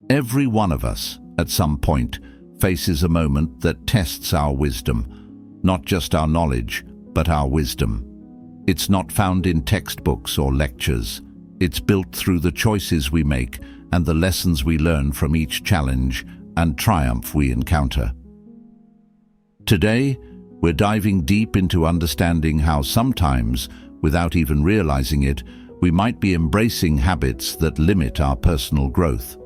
Every one of us, at some point, faces a moment that tests our wisdom, not just our knowledge, but our wisdom. It's not found in textbooks or lectures. It's built through the choices we make and the lessons we learn from each challenge and triumph we encounter. Today, we're diving deep into understanding how sometimes, without even realizing it, we might be embracing habits that limit our personal growth.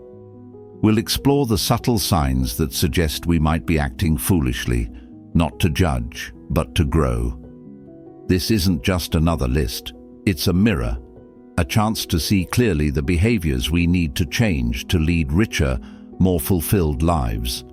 We'll explore the subtle signs that suggest we might be acting foolishly, not to judge, but to grow. This isn't just another list. It's a mirror, a chance to see clearly the behaviors we need to change to lead richer, more fulfilled lives.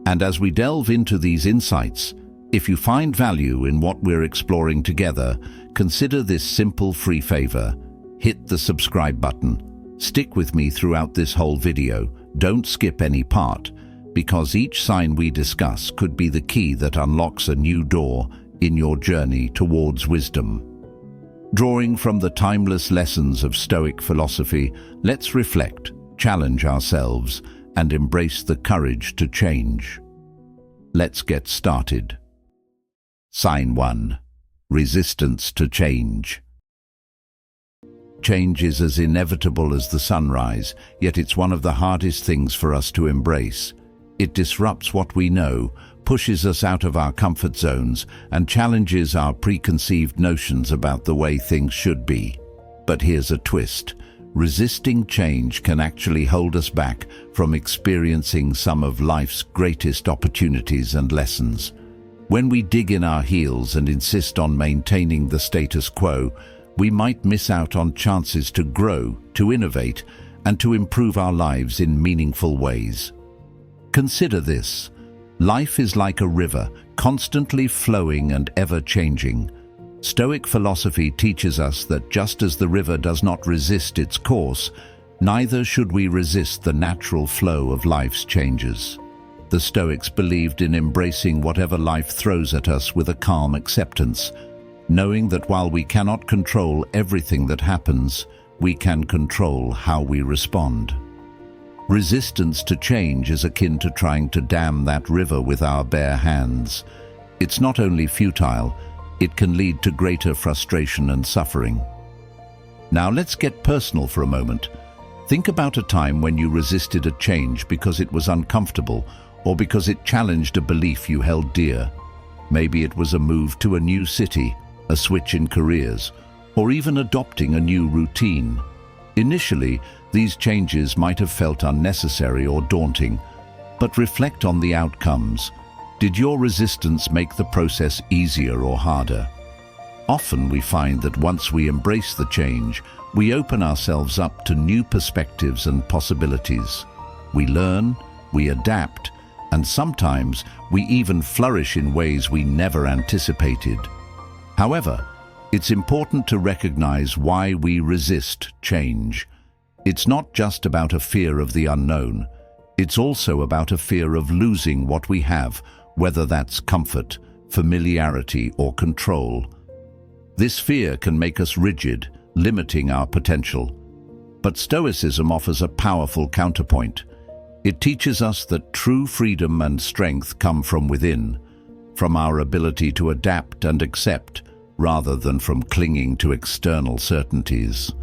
And as we delve into these insights, if you find value in what we're exploring together, consider this simple free favor. Hit the subscribe button. Stick with me throughout this whole video. Don't skip any part, because each sign we discuss could be the key that unlocks a new door in your journey towards wisdom. Drawing from the timeless lessons of Stoic philosophy, let's reflect, challenge ourselves, and embrace the courage to change. Let's get started. Sign 1. Resistance to change. Change is as inevitable as the sunrise, yet it's one of the hardest things for us to embrace. It disrupts what we know, pushes us out of our comfort zones, and challenges our preconceived notions about the way things should be. But here's a twist. Resisting change can actually hold us back from experiencing some of life's greatest opportunities and lessons. When we dig in our heels and insist on maintaining the status quo, we might miss out on chances to grow, to innovate, and to improve our lives in meaningful ways. Consider this. Life is like a river, constantly flowing and ever-changing. Stoic philosophy teaches us that just as the river does not resist its course, neither should we resist the natural flow of life's changes. The Stoics believed in embracing whatever life throws at us with a calm acceptance, knowing that while we cannot control everything that happens, we can control how we respond. Resistance to change is akin to trying to dam that river with our bare hands. It's not only futile, it can lead to greater frustration and suffering. Now let's get personal for a moment. Think about a time when you resisted a change because it was uncomfortable or because it challenged a belief you held dear. Maybe it was a move to a new city, a switch in careers, or even adopting a new routine. Initially, these changes might have felt unnecessary or daunting, but reflect on the outcomes. Did your resistance make the process easier or harder? Often we find that once we embrace the change, we open ourselves up to new perspectives and possibilities. We learn, we adapt, and sometimes we even flourish in ways we never anticipated. However, it's important to recognize why we resist change. It's not just about a fear of the unknown. It's also about a fear of losing what we have, whether that's comfort, familiarity, or control. This fear can make us rigid, limiting our potential. But Stoicism offers a powerful counterpoint. It teaches us that true freedom and strength come from within, from our ability to adapt and accept, rather than from clinging to external certainties.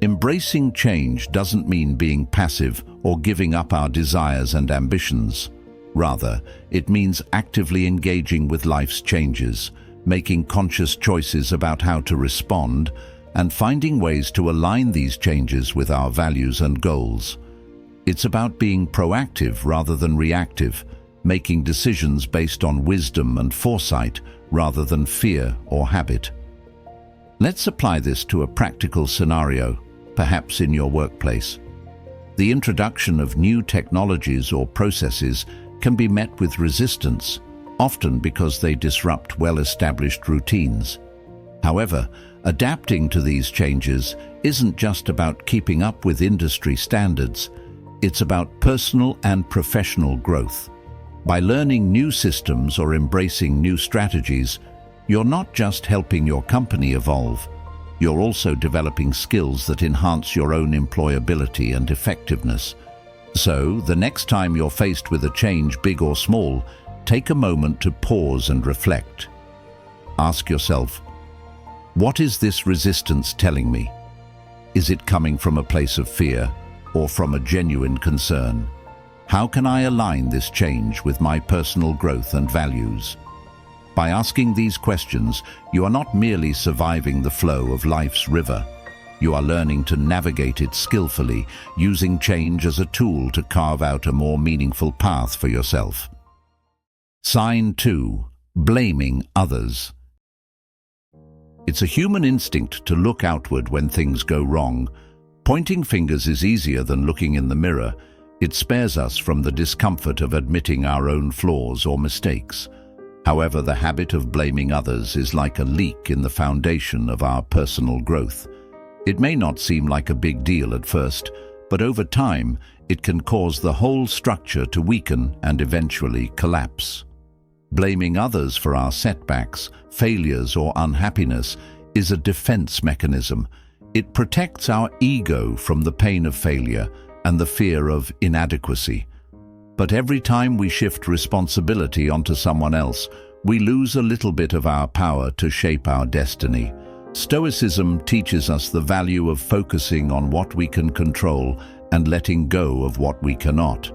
Embracing change doesn't mean being passive or giving up our desires and ambitions. Rather, it means actively engaging with life's changes, making conscious choices about how to respond, and finding ways to align these changes with our values and goals. It's about being proactive rather than reactive, making decisions based on wisdom and foresight rather than fear or habit. Let's apply this to a practical scenario, perhaps in your workplace. The introduction of new technologies or processes can be met with resistance, often because they disrupt well-established routines. However, adapting to these changes isn't just about keeping up with industry standards. It's about personal and professional growth. By learning new systems or embracing new strategies, you're not just helping your company evolve, you're also developing skills that enhance your own employability and effectiveness. So, the next time you're faced with a change, big or small, take a moment to pause and reflect. Ask yourself, what is this resistance telling me? Is it coming from a place of fear or from a genuine concern? How can I align this change with my personal growth and values? By asking these questions, you are not merely surviving the flow of life's river. You are learning to navigate it skillfully, using change as a tool to carve out a more meaningful path for yourself. Sign 2. Blaming others. It's a human instinct to look outward when things go wrong. Pointing fingers is easier than looking in the mirror. It spares us from the discomfort of admitting our own flaws or mistakes. However, the habit of blaming others is like a leak in the foundation of our personal growth. It may not seem like a big deal at first, but over time, it can cause the whole structure to weaken and eventually collapse. Blaming others for our setbacks, failures, or unhappiness is a defense mechanism. It protects our ego from the pain of failure and the fear of inadequacy. But every time we shift responsibility onto someone else, we lose a little bit of our power to shape our destiny. Stoicism teaches us the value of focusing on what we can control and letting go of what we cannot.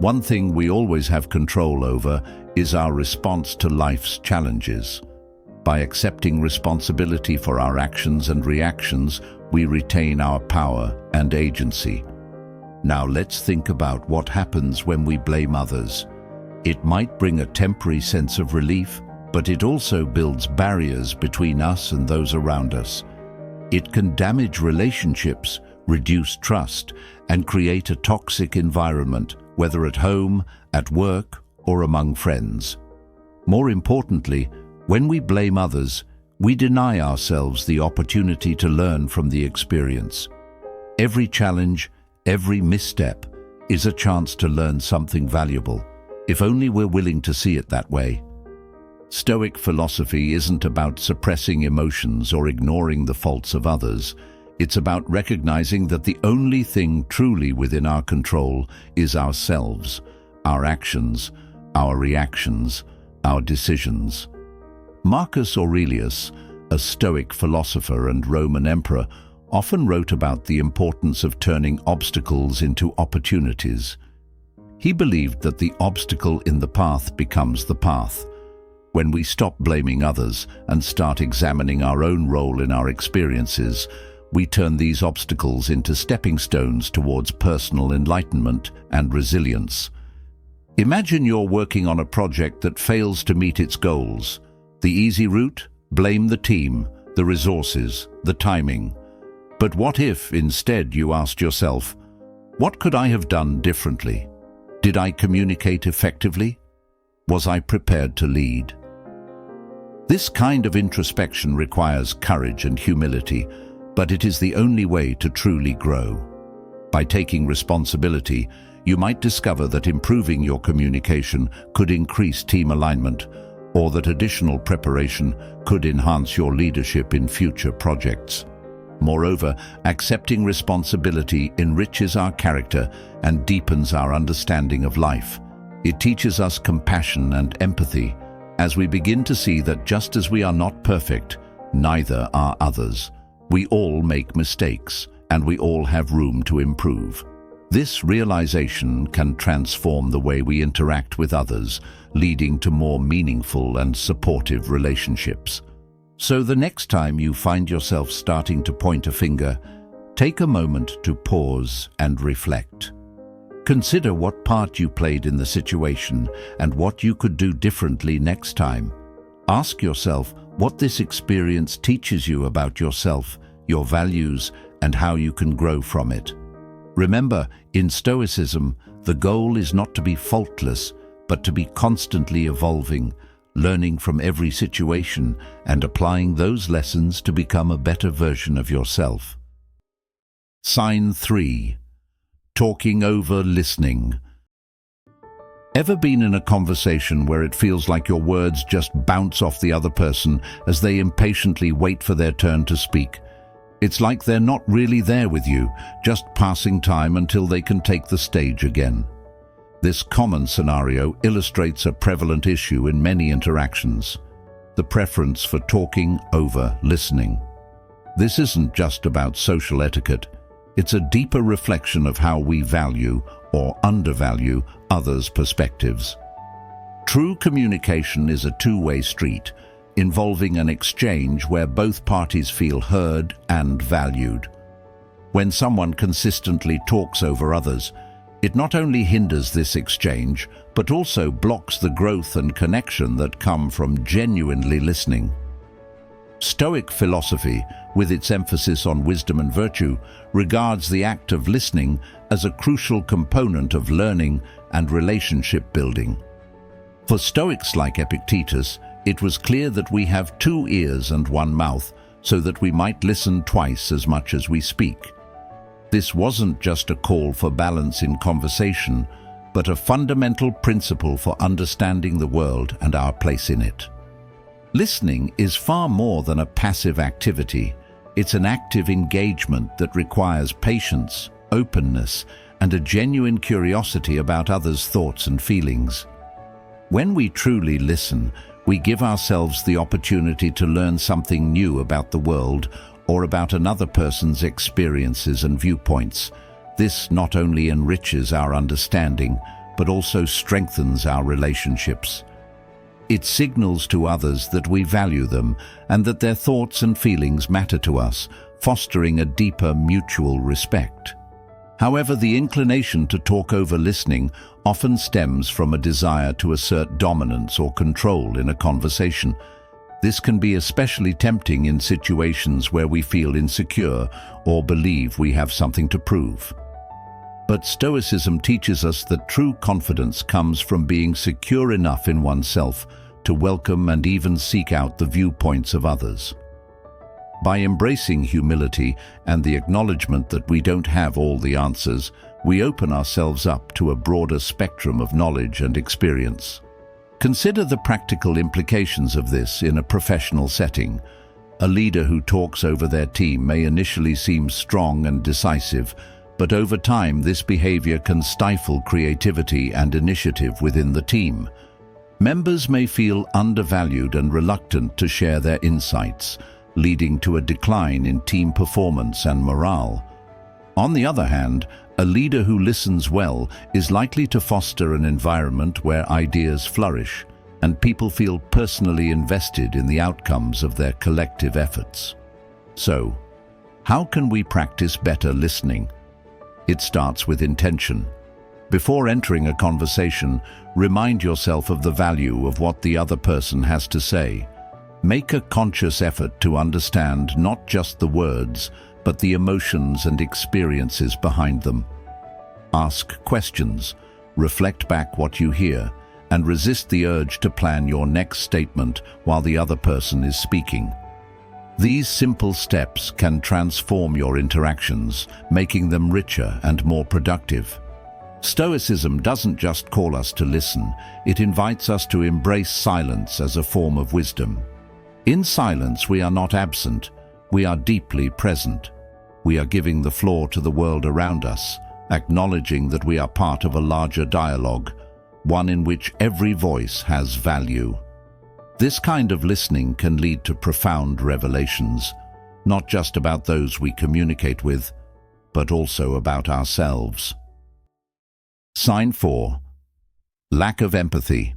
One thing we always have control over is our response to life's challenges. By accepting responsibility for our actions and reactions, we retain our power and agency. Now let's think about what happens when we blame others. It might bring a temporary sense of relief, but it also builds barriers between us and those around us. It can damage relationships, reduce trust, and create a toxic environment, whether at home, at work, or among friends. More importantly, when we blame others, we deny ourselves the opportunity to learn from the experience. Every challenge, every misstep is a chance to learn something valuable, if only we're willing to see it that way. Stoic philosophy isn't about suppressing emotions or ignoring the faults of others. It's about recognizing that the only thing truly within our control is ourselves, our actions, our reactions, our decisions. Marcus Aurelius, a Stoic philosopher and Roman emperor, often wrote about the importance of turning obstacles into opportunities. He believed that the obstacle in the path becomes the path. When we stop blaming others and start examining our own role in our experiences, we turn these obstacles into stepping stones towards personal enlightenment and resilience. Imagine you're working on a project that fails to meet its goals. The easy route? Blame the team, the resources, the timing. But what if, instead, you asked yourself, what could I have done differently? Did I communicate effectively? Was I prepared to lead? This kind of introspection requires courage and humility, but it is the only way to truly grow. By taking responsibility, you might discover that improving your communication could increase team alignment, or that additional preparation could enhance your leadership in future projects. Moreover, accepting responsibility enriches our character and deepens our understanding of life. It teaches us compassion and empathy, as we begin to see that just as we are not perfect, neither are others. We all make mistakes, and we all have room to improve. This realization can transform the way we interact with others, leading to more meaningful and supportive relationships. So the next time you find yourself starting to point a finger, take a moment to pause and reflect. Consider what part you played in the situation and what you could do differently next time. Ask yourself what this experience teaches you about yourself, your values, and how you can grow from it. Remember, in Stoicism, the goal is not to be faultless, but to be constantly evolving, learning from every situation and applying those lessons to become a better version of yourself. Sign 3. Talking over listening. Ever been in a conversation where it feels like your words just bounce off the other person as they impatiently wait for their turn to speak? It's like they're not really there with you, just passing time until they can take the stage again. This common scenario illustrates a prevalent issue in many interactions: the preference for talking over listening. This isn't just about social etiquette. It's a deeper reflection of how we value or undervalue others' perspectives. True communication is a two-way street, involving an exchange where both parties feel heard and valued. When someone consistently talks over others, it not only hinders this exchange, but also blocks the growth and connection that come from genuinely listening. Stoic philosophy, with its emphasis on wisdom and virtue, regards the act of listening as a crucial component of learning and relationship building. For Stoics like Epictetus, it was clear that we have 2 ears and 1 mouth, so that we might listen twice as much as we speak. This wasn't just a call for balance in conversation, but a fundamental principle for understanding the world and our place in it. Listening is far more than a passive activity. It's an active engagement that requires patience, openness, and a genuine curiosity about others' thoughts and feelings. When we truly listen, we give ourselves the opportunity to learn something new about the world or about another person's experiences and viewpoints. This not only enriches our understanding, but also strengthens our relationships. It signals to others that we value them and that their thoughts and feelings matter to us, fostering a deeper mutual respect. However, the inclination to talk over listening often stems from a desire to assert dominance or control in a conversation. This can be especially tempting in situations where we feel insecure or believe we have something to prove. But Stoicism teaches us that true confidence comes from being secure enough in oneself to welcome and even seek out the viewpoints of others. By embracing humility and the acknowledgement that we don't have all the answers, we open ourselves up to a broader spectrum of knowledge and experience. Consider the practical implications of this in a professional setting. A leader who talks over their team may initially seem strong and decisive, but over time this behavior can stifle creativity and initiative within the team. Members may feel undervalued and reluctant to share their insights, leading to a decline in team performance and morale. On the other hand, a leader who listens well is likely to foster an environment where ideas flourish and people feel personally invested in the outcomes of their collective efforts. So, how can we practice better listening? It starts with intention. Before entering a conversation, remind yourself of the value of what the other person has to say. Make a conscious effort to understand not just the words, but the emotions and experiences behind them. Ask questions, reflect back what you hear, and resist the urge to plan your next statement while the other person is speaking. These simple steps can transform your interactions, making them richer and more productive. Stoicism doesn't just call us to listen, it invites us to embrace silence as a form of wisdom. In silence, we are not absent, we are deeply present. We are giving the floor to the world around us, acknowledging that we are part of a larger dialogue, one in which every voice has value. This kind of listening can lead to profound revelations, not just about those we communicate with, but also about ourselves. Sign 4. Lack of empathy.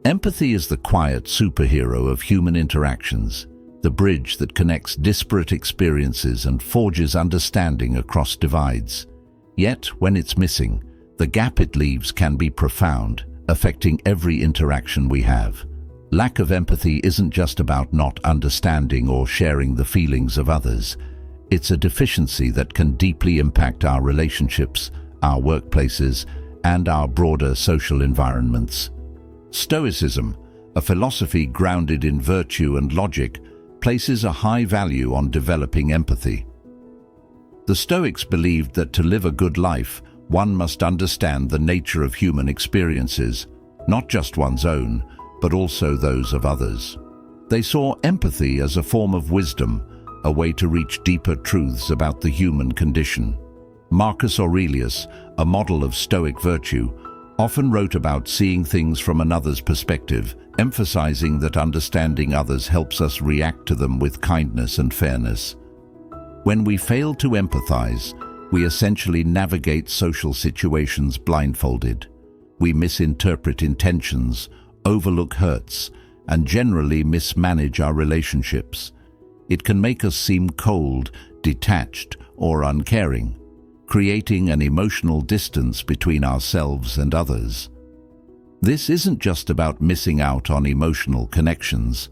Empathy is the quiet superhero of human interactions, the bridge that connects disparate experiences and forges understanding across divides. Yet, when it's missing, the gap it leaves can be profound, affecting every interaction we have. Lack of empathy isn't just about not understanding or sharing the feelings of others. It's a deficiency that can deeply impact our relationships, our workplaces, and our broader social environments. Stoicism, a philosophy grounded in virtue and logic, places a high value on developing empathy. The Stoics believed that to live a good life, one must understand the nature of human experiences, not just one's own, but also those of others. They saw empathy as a form of wisdom, a way to reach deeper truths about the human condition. Marcus Aurelius, a model of Stoic virtue, often wrote about seeing things from another's perspective, emphasizing that understanding others helps us react to them with kindness and fairness. When we fail to empathize, we essentially navigate social situations blindfolded. We misinterpret intentions, overlook hurts, and generally mismanage our relationships. It can make us seem cold, detached, or uncaring, creating an emotional distance between ourselves and others. This isn't just about missing out on emotional connections.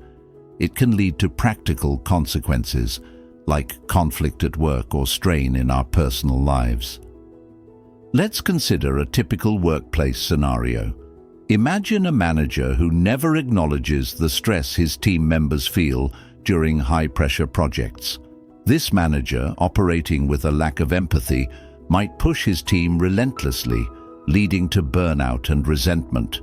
It can lead to practical consequences, like conflict at work or strain in our personal lives. Let's consider a typical workplace scenario. Imagine a manager who never acknowledges the stress his team members feel during high-pressure projects. This manager, operating with a lack of empathy, might push his team relentlessly, leading to burnout and resentment.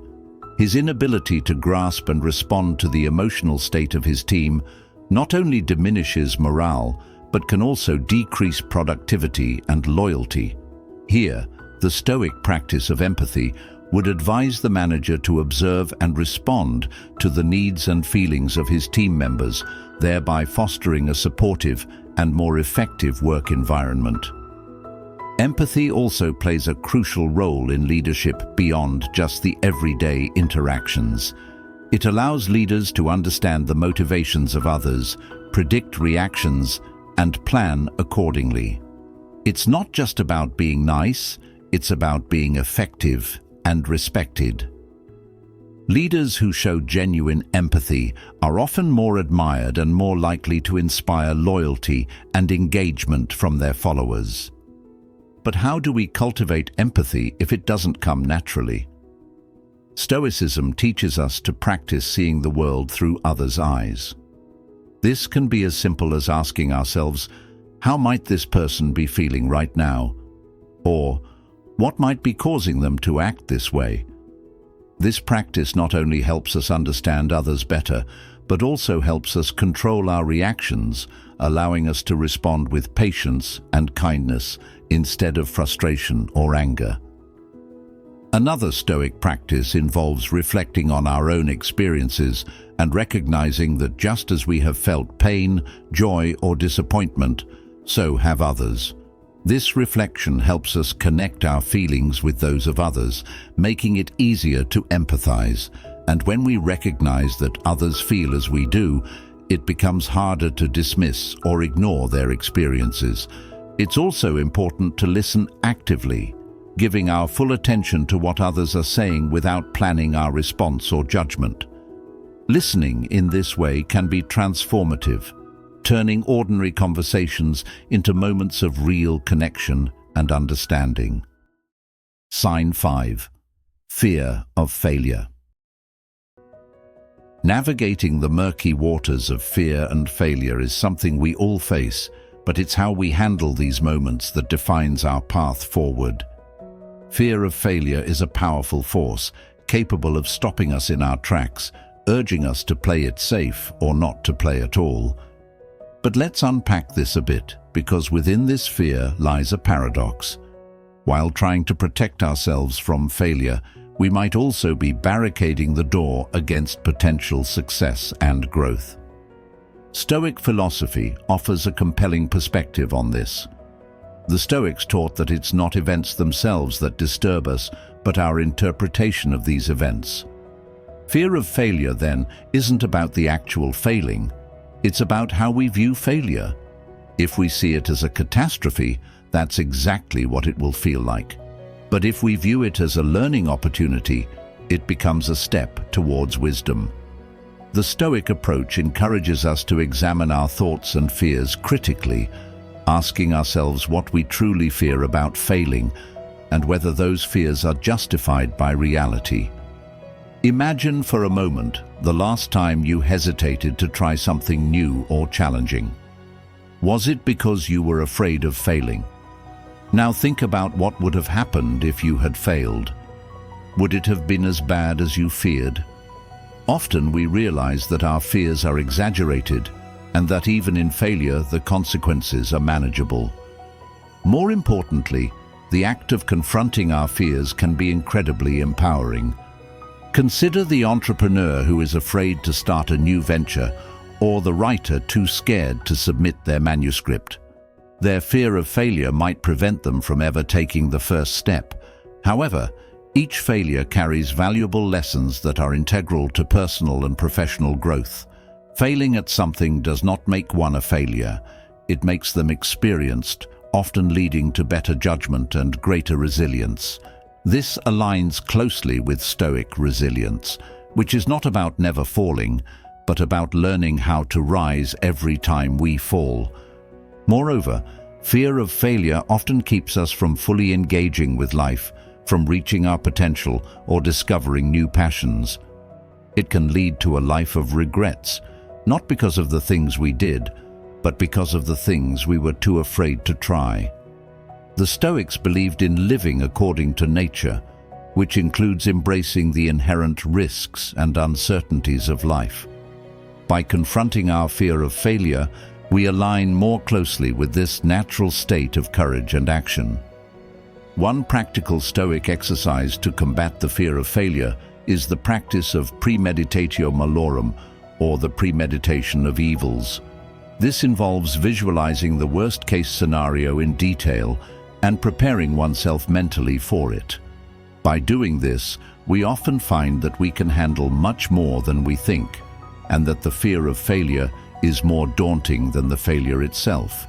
His inability to grasp and respond to the emotional state of his team not only diminishes morale, but can also decrease productivity and loyalty. Here, the Stoic practice of empathy would advise the manager to observe and respond to the needs and feelings of his team members, thereby fostering a supportive and more effective work environment. Empathy also plays a crucial role in leadership beyond just the everyday interactions. It allows leaders to understand the motivations of others, predict reactions, and plan accordingly. It's not just about being nice, it's about being effective and respected. Leaders who show genuine empathy are often more admired and more likely to inspire loyalty and engagement from their followers. But how do we cultivate empathy if it doesn't come naturally? Stoicism teaches us to practice seeing the world through others' eyes. This can be as simple as asking ourselves, how might this person be feeling right now? Or, what might be causing them to act this way? This practice not only helps us understand others better, but also helps us control our reactions, allowing us to respond with patience and kindness instead of frustration or anger. Another Stoic practice involves reflecting on our own experiences and recognizing that just as we have felt pain, joy, or disappointment, so have others. This reflection helps us connect our feelings with those of others, making it easier to empathize. And when we recognize that others feel as we do, it becomes harder to dismiss or ignore their experiences. It's also important to listen actively, giving our full attention to what others are saying without planning our response or judgment. Listening in this way can be transformative, turning ordinary conversations into moments of real connection and understanding. Sign 5. Fear of failure. Navigating the murky waters of fear and failure is something we all face, but it's how we handle these moments that defines our path forward. Fear of failure is a powerful force, capable of stopping us in our tracks, urging us to play it safe or not to play at all. But let's unpack this a bit, because within this fear lies a paradox. While trying to protect ourselves from failure, we might also be barricading the door against potential success and growth. Stoic philosophy offers a compelling perspective on this. The Stoics taught that it's not events themselves that disturb us, but our interpretation of these events. Fear of failure, then, isn't about the actual failing. It's about how we view failure. If we see it as a catastrophe, that's exactly what it will feel like. But if we view it as a learning opportunity, it becomes a step towards wisdom. The Stoic approach encourages us to examine our thoughts and fears critically, asking ourselves what we truly fear about failing and whether those fears are justified by reality. Imagine for a moment the last time you hesitated to try something new or challenging. Was it because you were afraid of failing? Now think about what would have happened if you had failed. Would it have been as bad as you feared? Often we realize that our fears are exaggerated, and that even in failure, the consequences are manageable. More importantly, the act of confronting our fears can be incredibly empowering. Consider the entrepreneur who is afraid to start a new venture, or the writer too scared to submit their manuscript. Their fear of failure might prevent them from ever taking the first step. However, each failure carries valuable lessons that are integral to personal and professional growth. Failing at something does not make one a failure. It makes them experienced, often leading to better judgment and greater resilience. This aligns closely with Stoic resilience, which is not about never falling, but about learning how to rise every time we fall. Moreover, fear of failure often keeps us from fully engaging with life, from reaching our potential or discovering new passions. It can lead to a life of regrets, not because of the things we did, but because of the things we were too afraid to try. The Stoics believed in living according to nature, which includes embracing the inherent risks and uncertainties of life. By confronting our fear of failure, we align more closely with this natural state of courage and action. One practical Stoic exercise to combat the fear of failure is the practice of premeditatio malorum, or the premeditation of evils. This involves visualizing the worst-case scenario in detail and preparing oneself mentally for it. By doing this, we often find that we can handle much more than we think, and that the fear of failure is more daunting than the failure itself.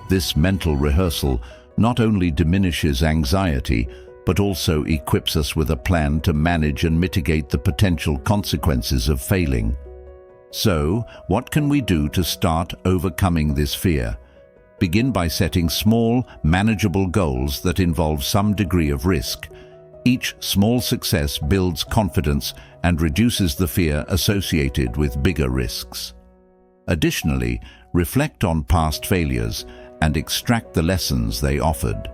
This mental rehearsal not only diminishes anxiety, but also equips us with a plan to manage and mitigate the potential consequences of failing. So, what can we do to start overcoming this fear? Begin by setting small, manageable goals that involve some degree of risk. Each small success builds confidence and reduces the fear associated with bigger risks. Additionally, reflect on past failures and extract the lessons they offered.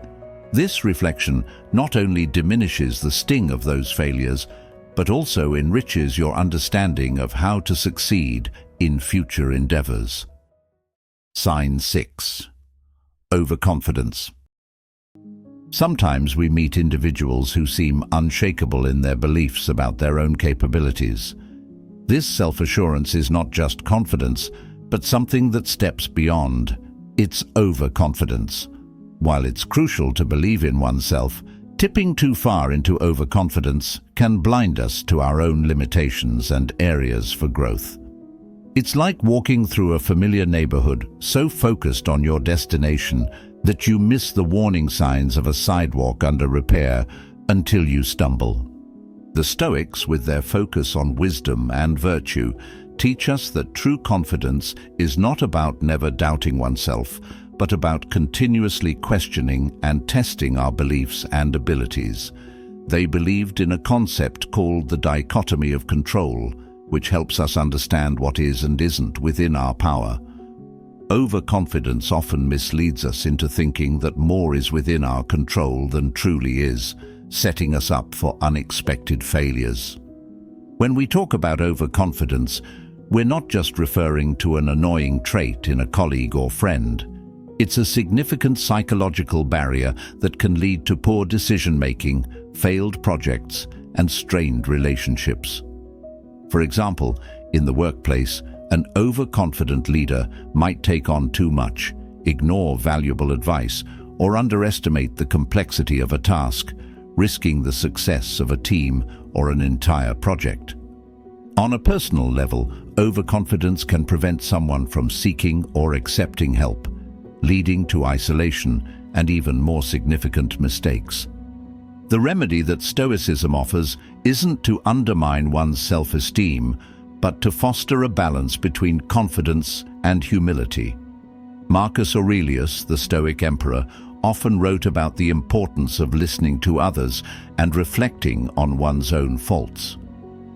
This reflection not only diminishes the sting of those failures, but also enriches your understanding of how to succeed in future endeavors. Sign 6. Overconfidence. Sometimes we meet individuals who seem unshakable in their beliefs about their own capabilities. This self-assurance is not just confidence, but something that steps beyond. It's overconfidence. While it's crucial to believe in oneself, tipping too far into overconfidence can blind us to our own limitations and areas for growth. It's like walking through a familiar neighborhood, so focused on your destination that you miss the warning signs of a sidewalk under repair until you stumble. The Stoics, with their focus on wisdom and virtue, teach us that true confidence is not about never doubting oneself, but about continuously questioning and testing our beliefs and abilities. They believed in a concept called the dichotomy of control, which helps us understand what is and isn't within our power. Overconfidence often misleads us into thinking that more is within our control than truly is, setting us up for unexpected failures. When we talk about overconfidence, we're not just referring to an annoying trait in a colleague or friend. It's a significant psychological barrier that can lead to poor decision-making, failed projects, and strained relationships. For example, in the workplace, an overconfident leader might take on too much, ignore valuable advice, or underestimate the complexity of a task, risking the success of a team or an entire project. On a personal level, overconfidence can prevent someone from seeking or accepting help, leading to isolation and even more significant mistakes. The remedy that Stoicism offers isn't to undermine one's self-esteem, but to foster a balance between confidence and humility. Marcus Aurelius, the Stoic emperor, often wrote about the importance of listening to others and reflecting on one's own faults.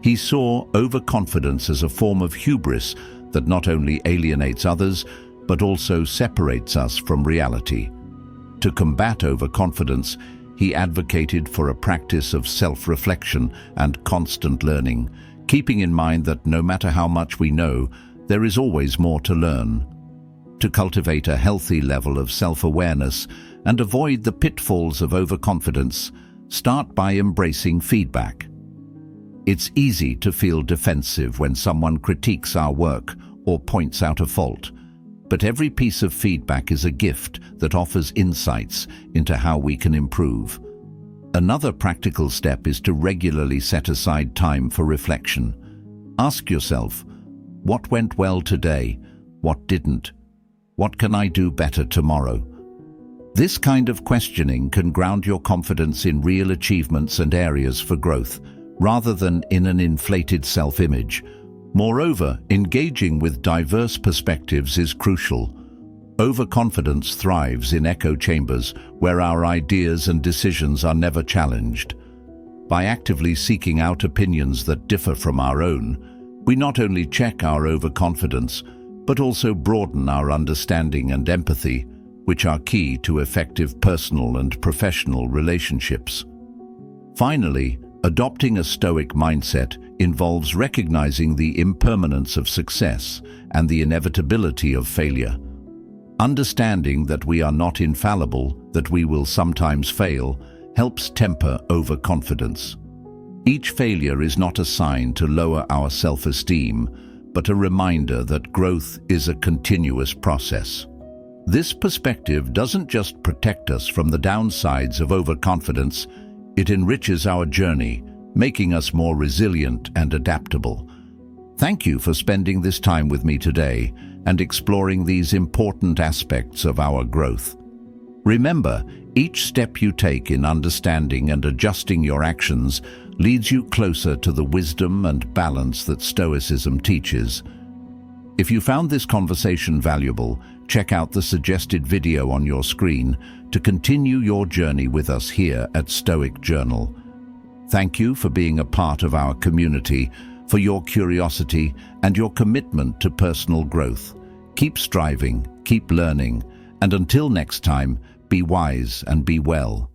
He saw overconfidence as a form of hubris that not only alienates others, but also separates us from reality. To combat overconfidence, he advocated for a practice of self-reflection and constant learning, keeping in mind that no matter how much we know, there is always more to learn. To cultivate a healthy level of self-awareness and avoid the pitfalls of overconfidence, start by embracing feedback. It's easy to feel defensive when someone critiques our work or points out a fault, but every piece of feedback is a gift that offers insights into how we can improve. Another practical step is to regularly set aside time for reflection. Ask yourself, what went well today? What didn't? What can I do better tomorrow? This kind of questioning can ground your confidence in real achievements and areas for growth, rather than in an inflated self-image. Moreover, engaging with diverse perspectives is crucial. Overconfidence thrives in echo chambers where our ideas and decisions are never challenged. By actively seeking out opinions that differ from our own, we not only check our overconfidence, but also broaden our understanding and empathy, which are key to effective personal and professional relationships. Finally, adopting a Stoic mindset involves recognizing the impermanence of success and the inevitability of failure. Understanding that we are not infallible, that we will sometimes fail, helps temper overconfidence. Each failure is not a sign to lower our self-esteem, but a reminder that growth is a continuous process. This perspective doesn't just protect us from the downsides of overconfidence, it enriches our journey, making us more resilient and adaptable. Thank you for spending this time with me today and exploring these important aspects of our growth. Remember, each step you take in understanding and adjusting your actions leads you closer to the wisdom and balance that Stoicism teaches. If you found this conversation valuable, check out the suggested video on your screen to continue your journey with us here at Stoic Journal. Thank you for being a part of our community, for your curiosity and your commitment to personal growth. Keep striving, keep learning, and until next time, be wise and be well.